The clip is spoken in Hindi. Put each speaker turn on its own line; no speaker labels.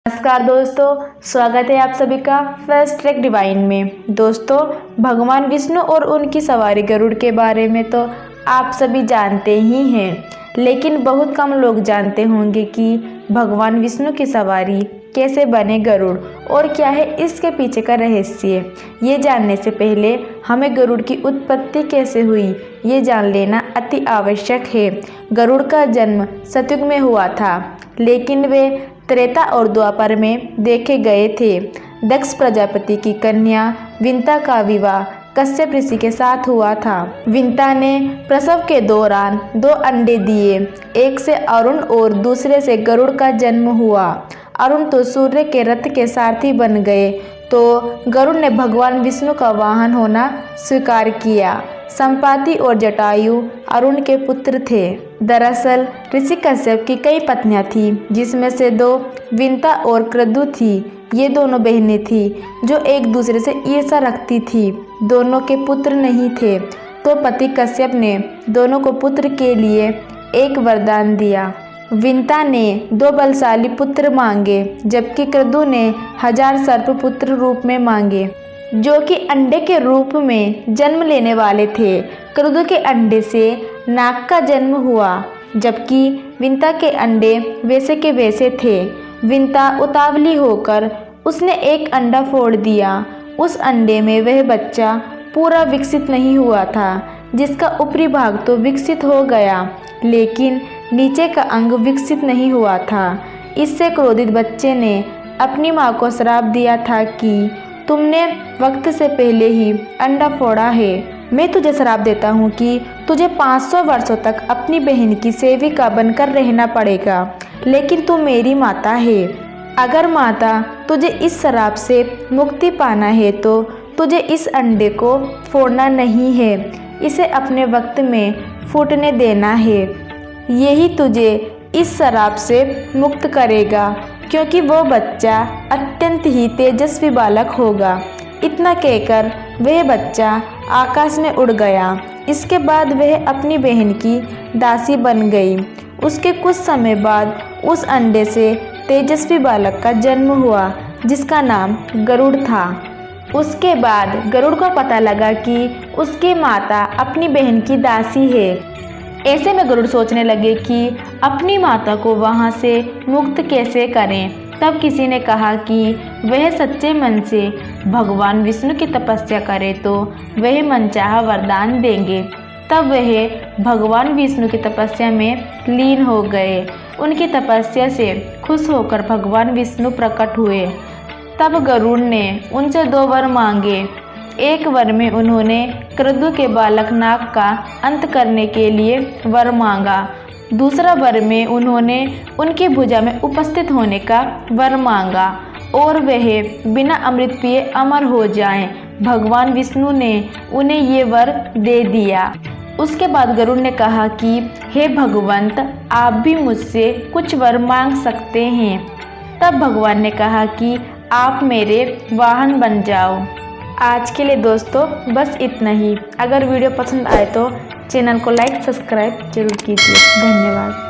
नमस्कार दोस्तों, स्वागत है आप सभी का फास्ट ट्रैक डिवाइन में। दोस्तों, भगवान विष्णु और उनकी सवारी गरुड़ के बारे में तो आप सभी जानते ही हैं, लेकिन बहुत कम लोग जानते होंगे कि भगवान विष्णु की सवारी कैसे बने गरुड़ और क्या है इसके पीछे का रहस्य। ये जानने से पहले हमें गरुड़ की उत्पत्ति कैसे हुई ये जान लेना अति आवश्यक है। गरुड़ का जन्म सतयुग में हुआ था, लेकिन वे त्रेता और द्वापर में देखे गए थे। दक्ष प्रजापति की कन्या विंता का विवाह कश्यप ऋषि के साथ हुआ था। विंता ने प्रसव के दौरान 2 अंडे दिए, एक से अरुण और दूसरे से गरुड़ का जन्म हुआ। अरुण तो सूर्य के रथ के सारथी बन गए, तो गरुड़ ने भगवान विष्णु का वाहन होना स्वीकार किया। संपाति और जटायु अरुण के पुत्र थे। दरअसल ऋषि कश्यप की कई पत्नियां थीं, जिसमें से 2 विंता और क्रतु थी। ये दोनों बहनें थीं जो एक दूसरे से ईर्ष्या रखती थी। दोनों के पुत्र नहीं थे, तो पति कश्यप ने दोनों को पुत्र के लिए एक वरदान दिया। विंता ने 2 बलशाली पुत्र मांगे, जबकि क्रतु ने 1000 सर्प पुत्र रूप में मांगे, जो कि अंडे के रूप में जन्म लेने वाले थे। क्रतु के अंडे से नाग का जन्म हुआ, जबकि विंता के अंडे वैसे के वैसे थे। विंता उतावली होकर उसने एक अंडा फोड़ दिया। उस अंडे में वह बच्चा पूरा विकसित नहीं हुआ था, जिसका ऊपरी भाग तो विकसित हो गया, लेकिन नीचे का अंग विकसित नहीं हुआ था। इससे क्रोधित बच्चे ने अपनी माँ को श्राप दिया था कि तुमने वक्त से पहले ही अंडा फोड़ा है। मैं तुझे श्राप देता हूँ कि तुझे 500 वर्षों तक अपनी बहन की सेविका बनकर रहना पड़ेगा, लेकिन तू मेरी माता है। अगर माता तुझे इस श्राप से मुक्ति पाना है तो तुझे इस अंडे को फोड़ना नहीं है, इसे अपने वक्त में फूटने देना है। यही तुझे इस श्राप से मुक्त करेगा, क्योंकि वो बच्चा अत्यंत ही तेजस्वी बालक होगा। इतना कहकर वह बच्चा आकाश में उड़ गया। इसके बाद वह अपनी बहन की दासी बन गई। उसके कुछ समय बाद उस अंडे से तेजस्वी बालक का जन्म हुआ, जिसका नाम गरुड़ था। उसके बाद गरुड़ को पता लगा कि उसकी माता अपनी बहन की दासी है। ऐसे में गरुड़ सोचने लगे कि अपनी माता को वहाँ से मुक्त कैसे करें। तब किसी ने कहा कि वह सच्चे मन से भगवान विष्णु की तपस्या करे तो वह मनचाहा वरदान देंगे। तब वह भगवान विष्णु की तपस्या में लीन हो गए। उनकी तपस्या से खुश होकर भगवान विष्णु प्रकट हुए। तब गरुड़ ने उनसे 2 वर मांगे। एक वर में उन्होंने क्रतु के बालक नाग का अंत करने के लिए वर मांगा। दूसरा वर में उन्होंने उनकी भुजा में उपस्थित होने का वर मांगा और वह बिना अमृत पिए अमर हो जाएं। भगवान विष्णु ने उन्हें ये वर दे दिया। उसके बाद गरुड़ ने कहा कि हे भगवंत, आप भी मुझसे कुछ वर मांग सकते हैं। तब भगवान ने कहा कि आप मेरे वाहन बन जाओ। आज के लिए दोस्तों बस इतना ही। अगर वीडियो पसंद आए तो चैनल को लाइक सब्सक्राइब जरूर कीजिए। धन्यवाद।